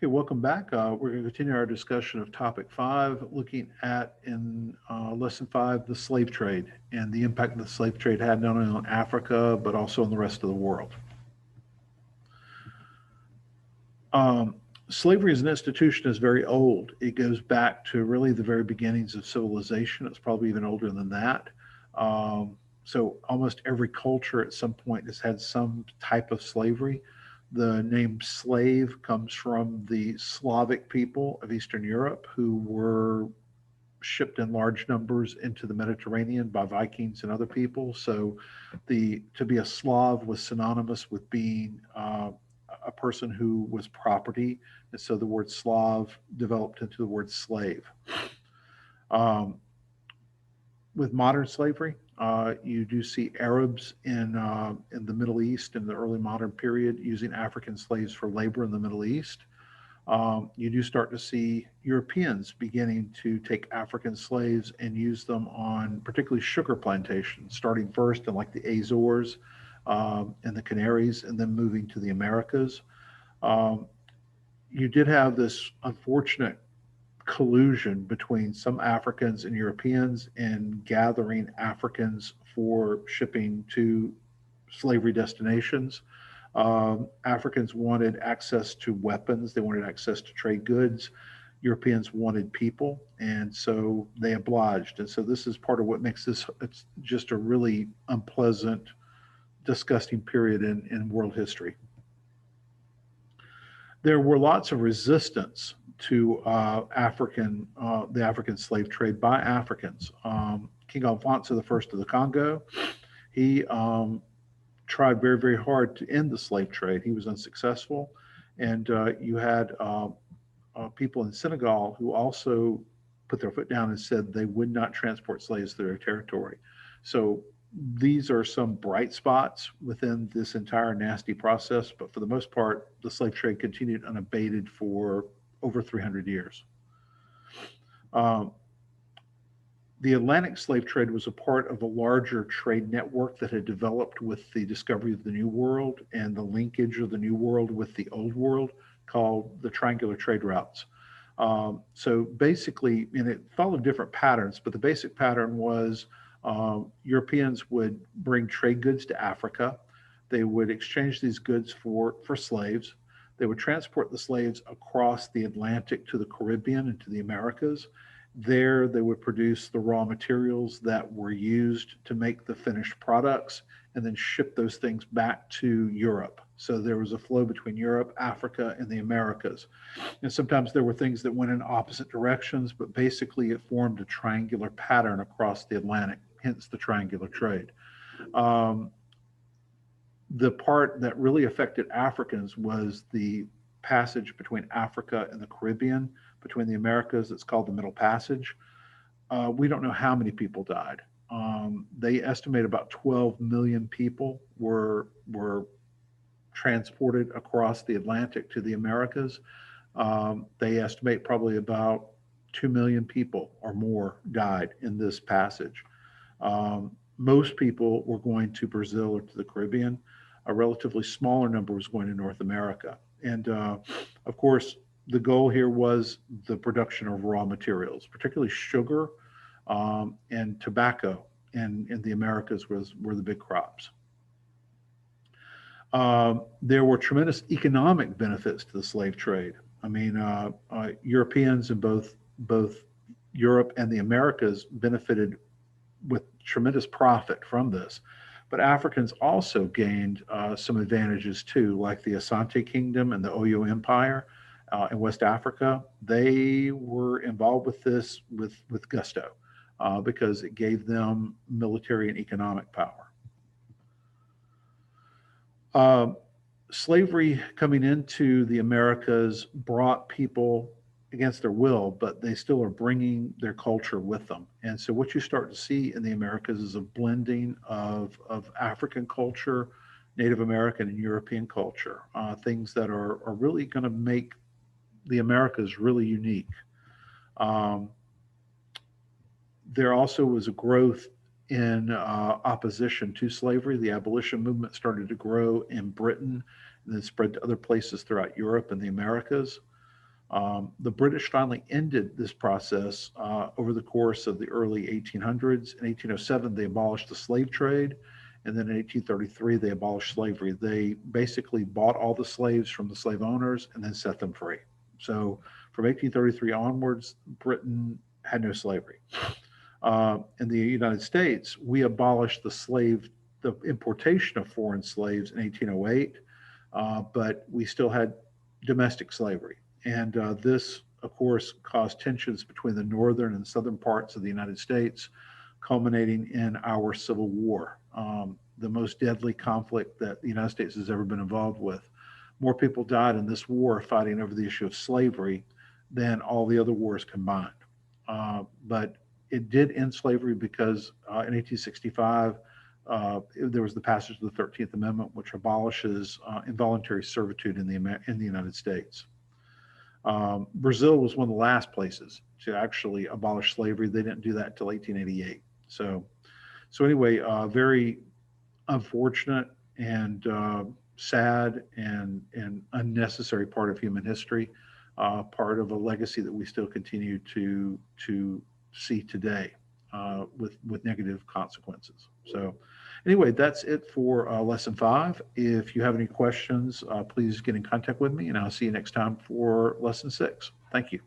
Okay, welcome back. We're going to continue our discussion of topic five, looking at in lesson five, the slave trade and the impact the slave trade had not only on Africa, but also on the rest of the world. Um, Slavery as an institution is very old. It goes back to really the very beginnings of civilization. It's probably even older than that. So almost every culture at some point has had some type of slavery. The name slave comes from the Slavic people of Eastern Europe who were shipped in large numbers into the Mediterranean by Vikings and other people. So, the to be a Slav was synonymous with being a person who was property, and so the word Slav developed into the word slave. Um, with modern slavery, you do see Arabs in the Middle East in the early modern period using African slaves for labor in the Middle East. You do start to see Europeans beginning to take African slaves and use them on particularly sugar plantations, starting first in like the Azores and the Canaries, and then moving to the Americas. Um, you did have this unfortunate collusion between some Africans and Europeans in gathering Africans for shipping to slavery destinations. Africans wanted access to weapons, they wanted access to trade goods. Europeans wanted people, and so they obliged. And so this is part of what makes this it's just a really unpleasant, disgusting period in world history. There were lots of resistance to the African slave trade by Africans. King Alfonso the First of the Congo, he tried very, very hard to end the slave trade. He was unsuccessful. And you had people in Senegal who also put their foot down and said they would not transport slaves to their territory. So these are some bright spots within this entire nasty process, but for the most part, the slave trade continued unabated for over 300 years. Um, the Atlantic slave trade was a part of a larger trade network that had developed with the discovery of the New World and the linkage of the New World with the Old World called the triangular trade routes. So basically, and it followed different patterns, but the basic pattern was Europeans would bring trade goods to Africa. They would exchange these goods for slaves. They would transport the slaves across the Atlantic to the Caribbean and to the Americas. There, they would produce the raw materials that were used to make the finished products and then ship those things back to Europe. So there was a flow between Europe, Africa, and the Americas. And sometimes there were things that went in opposite directions, but basically it formed a triangular pattern across the Atlantic, hence the triangular trade. Um, the part that really affected Africans was the passage between Africa and the Caribbean, between the Americas. It's called the Middle Passage. We don't know how many people died. They estimate about 12 million people were transported across the Atlantic to the Americas. They estimate probably about 2 million people or more died in this passage. Most people were going to Brazil or to the Caribbean. A relatively smaller number was going to North America. And of course, the goal here was the production of raw materials, particularly sugar and tobacco in the Americas were the big crops. There were tremendous economic benefits to the slave trade. I mean, Europeans in both Europe and the Americas benefited with tremendous profit from this. But Africans also gained some advantages too, like the Asante Kingdom and the Oyo Empire in West Africa. They were involved with this with gusto because it gave them military and economic power. Um, Slavery coming into the Americas brought people against their will, but they still are bringing their culture with them. And so, what you start to see in the Americas is a blending of African culture, Native American, and European culture, things that are really going to make the Americas really unique. Um, there also was a growth in opposition to slavery. The abolition movement started to grow in Britain and then spread to other places throughout Europe and the Americas. The British finally ended this process over the course of the early 1800s. In 1807, they abolished the slave trade. And then in 1833, they abolished slavery. They basically bought all the slaves from the slave owners and then set them free. So from 1833 onwards, Britain had no slavery. In the United States, we abolished the importation of foreign slaves in 1808, but we still had domestic slavery. And this, of course, caused tensions between the northern and southern parts of the United States, culminating in our Civil War, the most deadly conflict that the United States has ever been involved with. More people died in this war fighting over the issue of slavery than all the other wars combined. But it did end slavery because in 1865, there was the passage of the 13th Amendment, which abolishes involuntary servitude in the United States. Brazil was one of the last places to actually abolish slavery. They didn't do that until 1888. So anyway, very unfortunate and sad and unnecessary part of human history, part of a legacy that we still continue to see today with negative consequences. So anyway, that's it for lesson 5. If you have any questions, please get in contact with me, and I'll see you next time for lesson 6. Thank you.